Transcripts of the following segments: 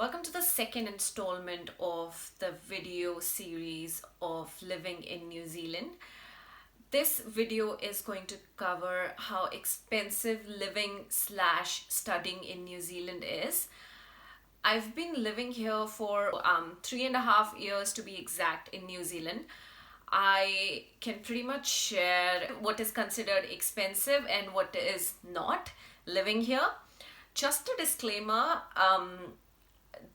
Welcome to the second installment of the video series of living in New Zealand. This video is going to cover how expensive living slash studying in New Zealand is. I've been living here for 3.5 years to be exact in New Zealand. I can pretty much share what is considered expensive and what is not living here. Just a disclaimer,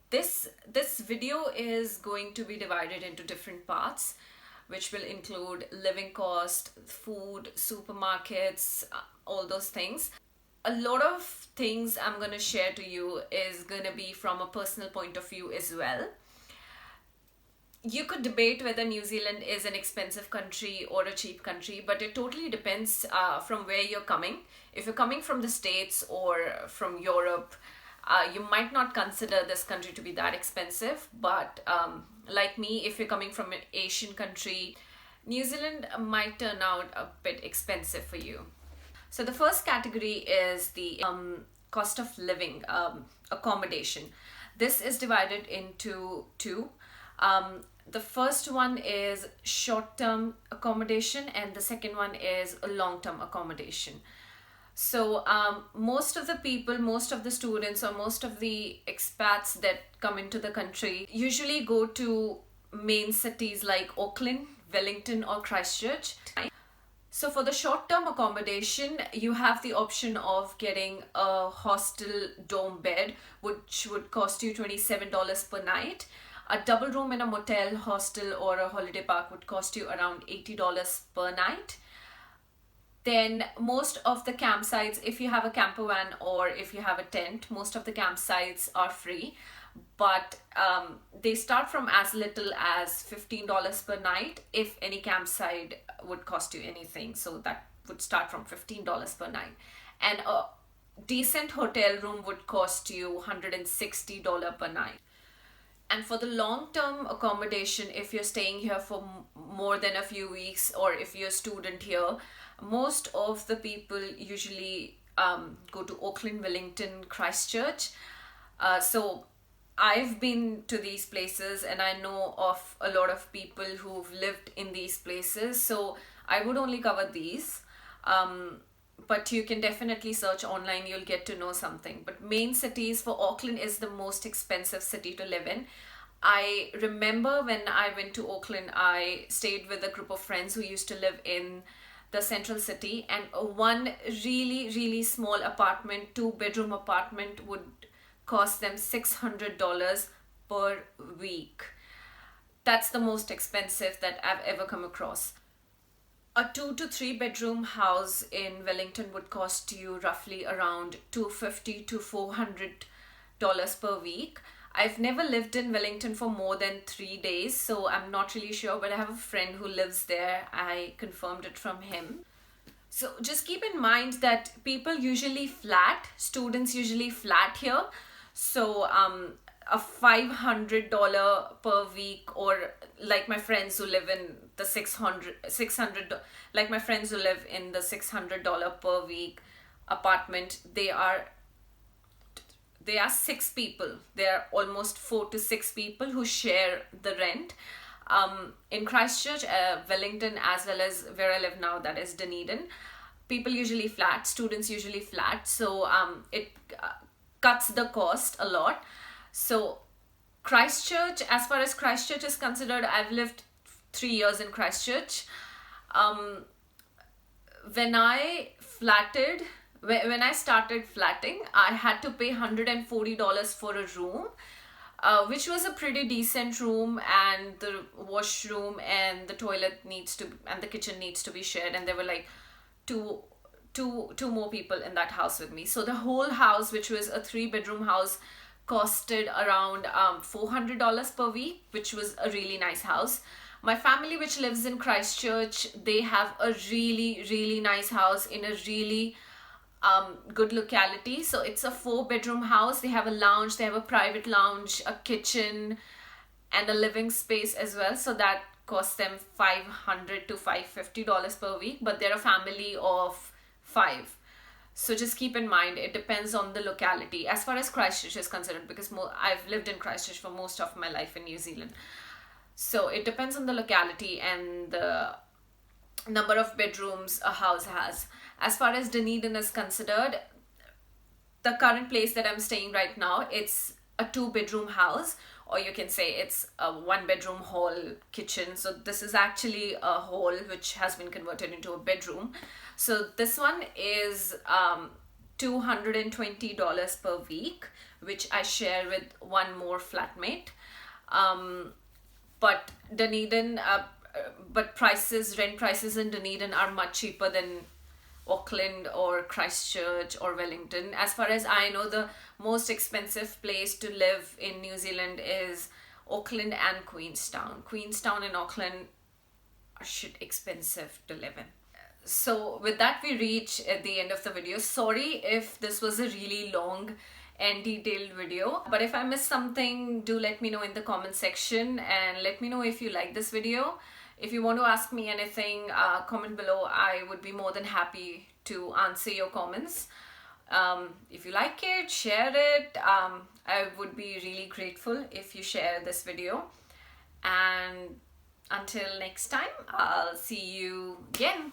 this video is going to be divided into different parts, which will include living cost, food, supermarkets, all those things. A lot of things I'm going to share to you is going to be from a personal point of view as well. You could debate whether New Zealand is an expensive country or a cheap country, but it totally depends from where you're coming. If you're coming from the States or from Europe, you might not consider this country to be that expensive, but like me, if you're coming from an Asian country, New Zealand might turn out a bit expensive for you. So the first category is the cost of living, accommodation. This is divided into two. The first one is short-term accommodation and the second one is a long-term accommodation. So most of the people, most of the students or most of the expats that come into the country usually go to main cities like Auckland, Wellington or Christchurch. So for the short-term accommodation, you have the option of getting a hostel dorm bed, which would cost you $27 per night. A double room in a motel, hostel or a holiday park would cost you around $80 per night. Then most of the campsites, if you have a camper van or if you have a tent, most of the campsites are free, but they start from as little as $15 per night if any campsite would cost you anything. So that would start from $15 per night. And a decent hotel room would cost you $160 per night. And for the long-term accommodation, if you're staying here for more than a few weeks or if you're a student here, most of the people usually go to Auckland, Wellington, Christchurch. So I've been to these places and I know of a lot of people who've lived in these places. So I would only cover these. But you can definitely search online, you'll get to know something. But main cities, for Auckland is the most expensive city to live in. I remember when I went to Auckland, I stayed with a group of friends who used to live in the central city, and one really small apartment, 2-bedroom apartment, would cost them $600 per week. That's the most expensive that I've ever come across. A 2 to 3 bedroom house in Wellington would cost you roughly around $250 to $400 per week. I've never lived in Wellington for more than 3 days, so I'm not really sure, but I have a friend who lives there. I confirmed it from him. So just keep in mind that people usually flat, students usually flat here. So a $500 per week, or like my friends who live in the $600, like my friends who live in the $600 per week apartment, they are 6 people. There are almost 4 to 6 people who share the rent. In Christchurch, Wellington, as well as where I live now, that is Dunedin, people usually flat, students usually flat. So it cuts the cost a lot. So Christchurch, as far as Christchurch is considered, I've lived 3 years in Christchurch. When I started flatting, I had to pay $140 for a room, which was a pretty decent room, and the washroom and the toilet and the kitchen needs to be shared, and there were like two more people in that house with me. So the whole house, which was a 3-bedroom house, costed around $400 per week, which was a really nice house. My family, which lives in Christchurch, they have a really nice house in a really good locality. So it's a 4-bedroom house. They have a lounge, they have a private lounge, a kitchen and a living space as well. So that costs them $500 to $550 per week, but they're a family of 5. So just keep in mind, it depends on the locality as far as Christchurch is concerned, because I've lived in Christchurch for most of my life in New Zealand. So it depends on the locality and the number of bedrooms a house has. As far as Dunedin is considered, the current place that I'm staying right now, it's a 2-bedroom house, or you can say it's a 1-bedroom hall kitchen. So this is actually a hall which has been converted into a bedroom. So this one is $220 per week, which I share with one more flatmate. But Dunedin, but rent prices in Dunedin are much cheaper than Auckland or Christchurch or Wellington. As far as I know, the most expensive place to live in New Zealand is Auckland and Queenstown. Queenstown and Auckland are shit expensive to live in. So with that, we reach at the end of the video. Sorry if this was a really long and detailed video, but if I missed something, do let me know in the comment section, and let me know if you like this video. If you want to ask me anything, comment below. I would be more than happy to answer your comments. If you like it, share it. I would be really grateful if you share this video. And until next time, I'll see you again.